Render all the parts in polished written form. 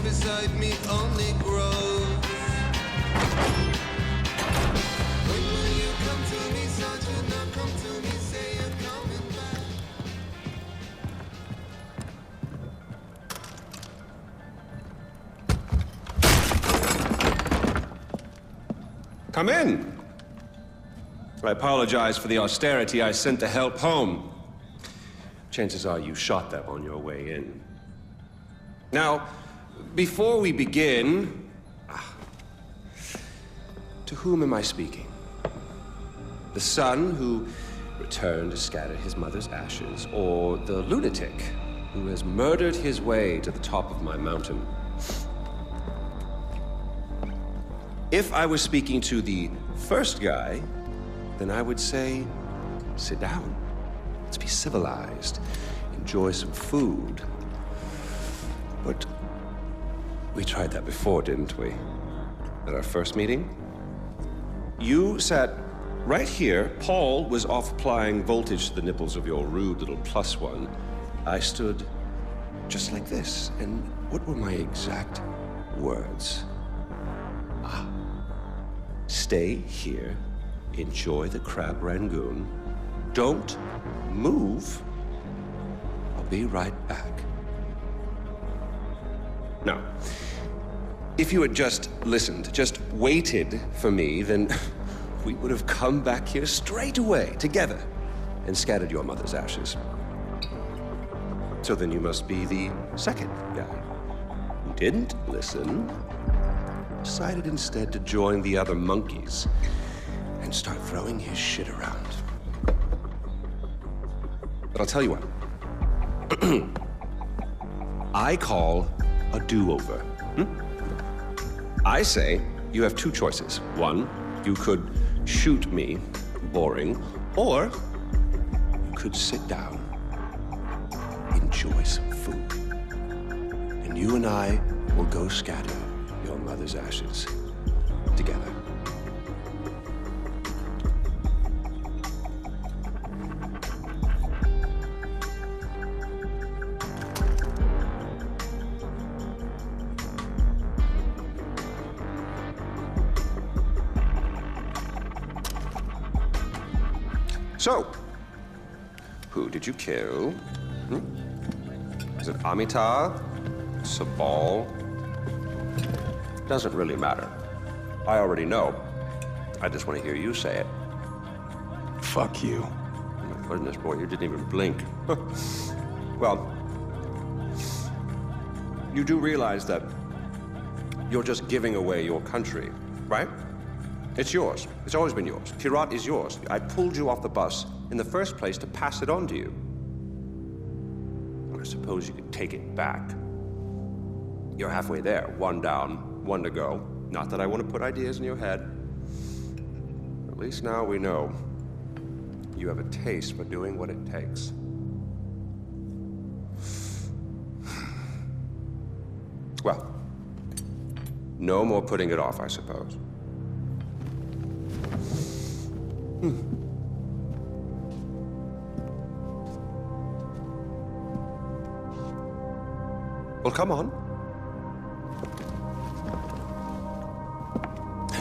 beside me only grows. When will you come to me, Sergeant? Now come to me, say you're coming back. Come in. I apologize for the austerity I sent to help home. Chances are you shot them on your way in. Now, before we begin, to whom am I speaking? The son who returned to scatter his mother's ashes, or the lunatic who has murdered his way to the top of my mountain? If I was speaking to the first guy, then I would say, sit down. Let's be civilized. Enjoy some food. But we tried that before, didn't we? At our first meeting? You sat right here. Paul was off applying voltage to the nipples of your rude little plus one. I stood just like this. And what were my exact words? Stay here. Enjoy the crab rangoon. Don't move. I'll be right back. Now, if you had just listened, just waited for me, then we would have come back here straight away, together, and scattered your mother's ashes. So then you must be the second guy who didn't listen, decided instead to join the other monkeys and start throwing his shit around. But I'll tell you what. I call a do-over. I say you have two choices. One, you could shoot me, boring, or you could sit down, enjoy some food, and you and I will go scatter your mother's ashes together. So, who did you kill? Is it Amitabh? Sabal? Doesn't really matter. I already know. I just want to hear you say it. Fuck you. Oh my goodness, boy, you didn't even blink. Well, you do realize that you're just giving away your country, right? It's yours. It's always been yours. Kirat is yours. I pulled you off the bus in the first place to pass it on to you. I suppose you could take it back. You're halfway there. One down, one to go. Not that I want to put ideas in your head. At least now we know you have a taste for doing what it takes. Well, no more putting it off, I suppose. Well, come on.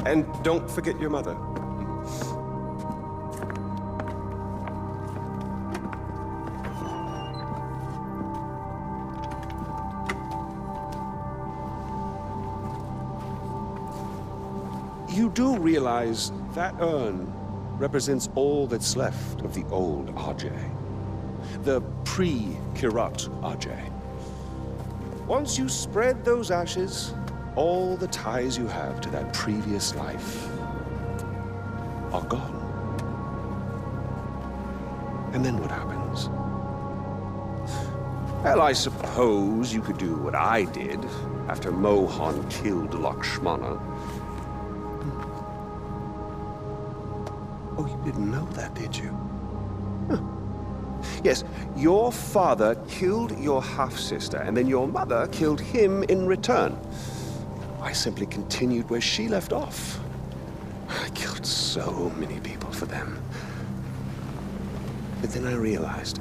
And don't forget your mother. You do realize that urn represents all that's left of the old Ajay. The pre-Kirat Ajay. Once you spread those ashes, all the ties you have to that previous life are gone. And then what happens? Well, I suppose you could do what I did after Mohan killed Lakshmana. Oh, you didn't know that, did you? Huh. Yes, your father killed your half-sister, and then your mother killed him in return. I simply continued where she left off. I killed so many people for them. But then I realized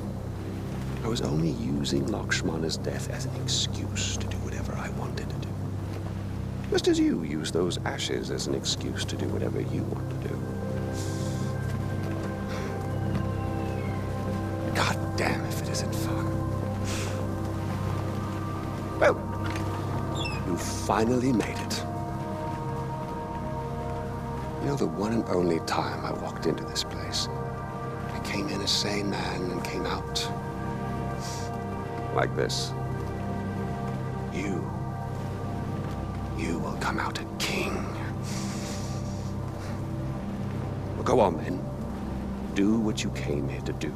I was only using Lakshmana's death as an excuse to do whatever I wanted to do. Just as you use those ashes as an excuse to do whatever you want to do. God damn if it isn't fun. Well, you finally made it. You know, the one and only time I walked into this place, I came in a sane man and came out like this. You will come out a king. Well, go on, then. Do what you came here to do.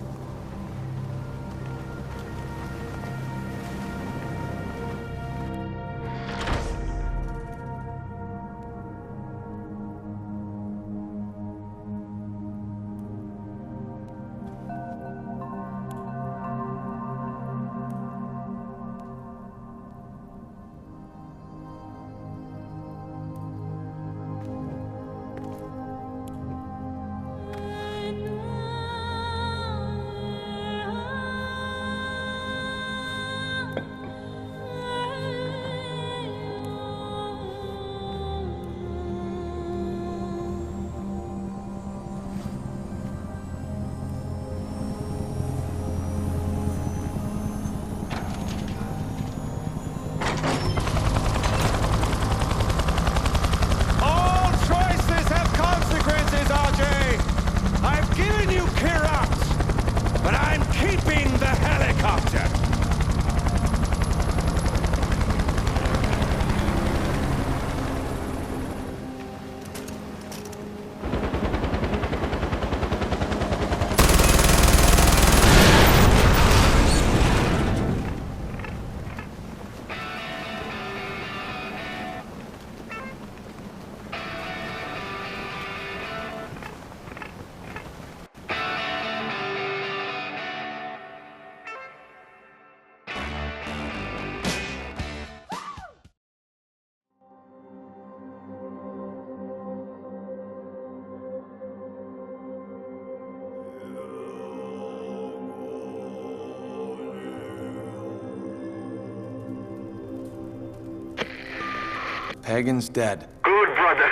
Pagan's dead. Good, brother.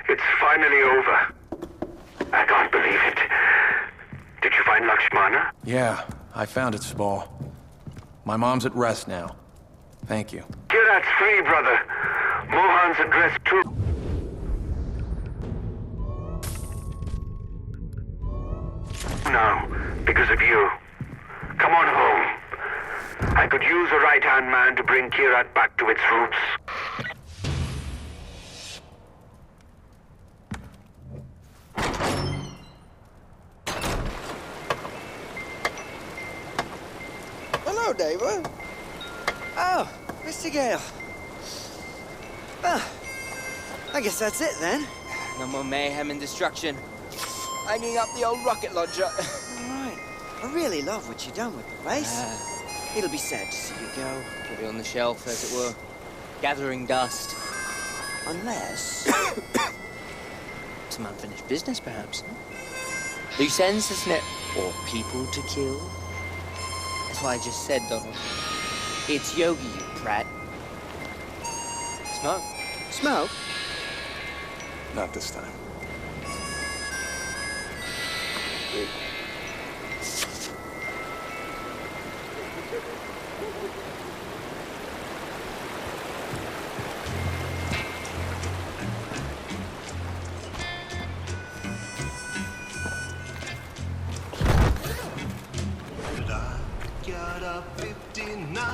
It's finally over. I can't believe it. Did you find Lakshmana? Yeah, I found its ball. My mom's at rest now. Thank you. Kirat's free, brother. Mohan's address, too. Now, because of you. Come on home. I could use a right-hand man to bring Kirat back to its roots. Hello, David. Oh, Mr. Gale. Well, I guess that's it then. No more mayhem and destruction. Hanging up the old rocket launcher. All right. I really love what you've done with the place. It'll be sad to see you go. Put it on the shelf, as it were. Gathering dust. Unless... Some unfinished business, perhaps. Loose ends, isn't it? Or people to kill? That's what I just said, Donald. It's Yogi, you prat. Smoke. Smoke? Not this time. Got a 59.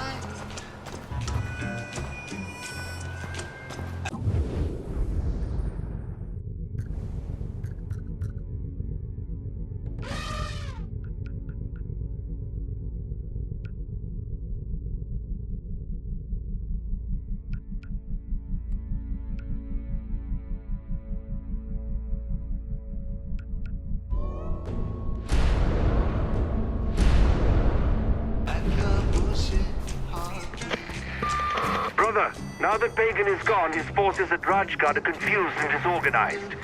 Brother, now that Pagan is gone, his forces at Rajgad are confused and disorganized.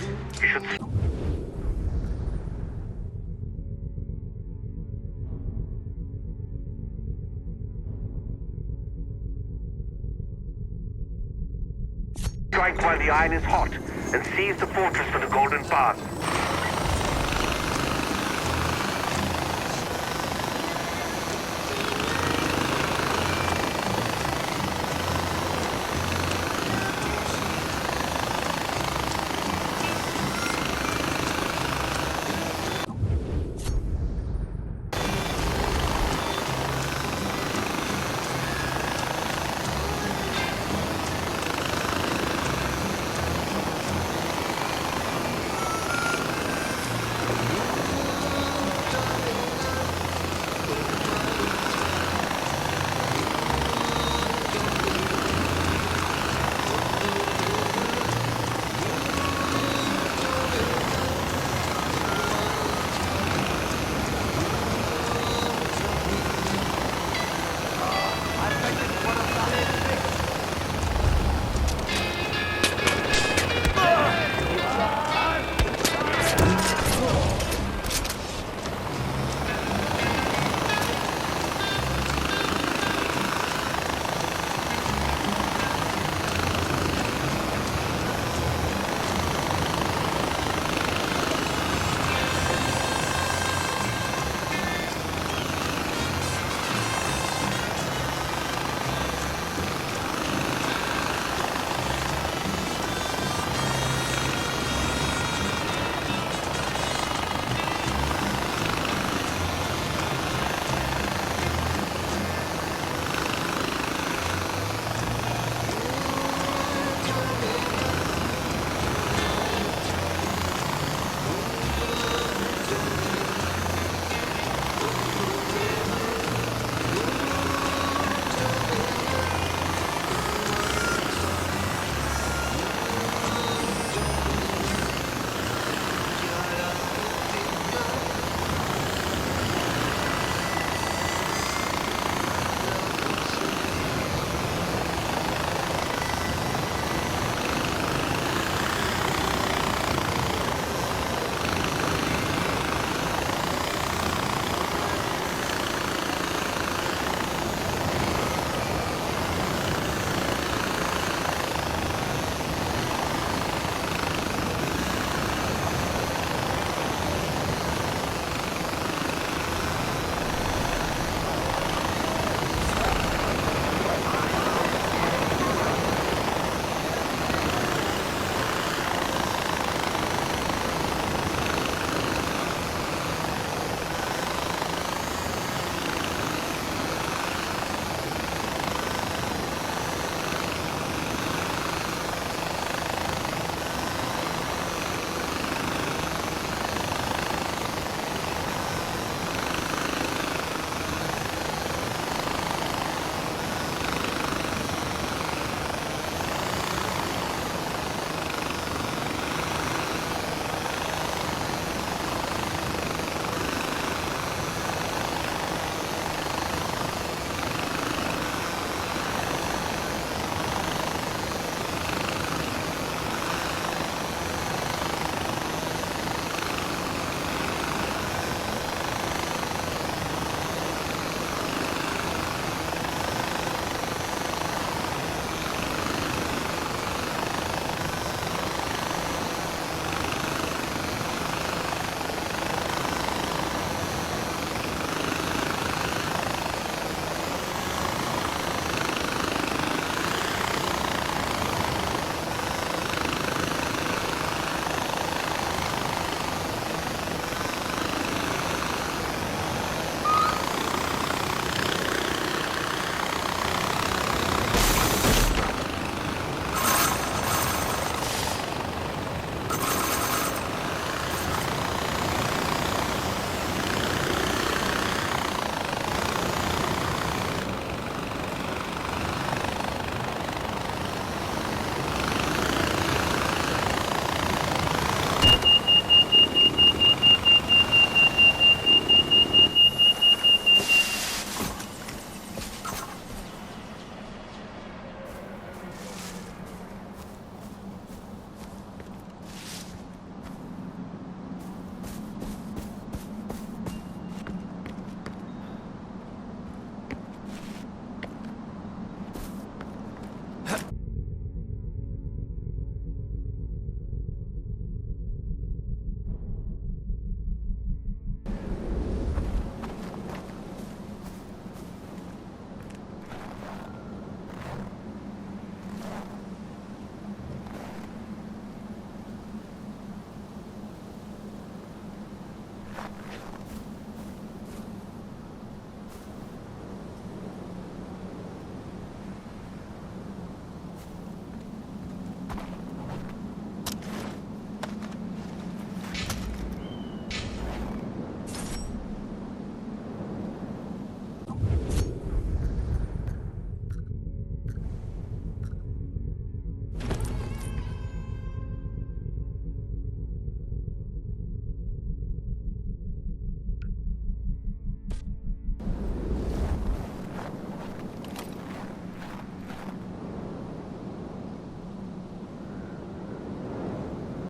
You should... Strike while the iron is hot, and seize the fortress for the Golden Path.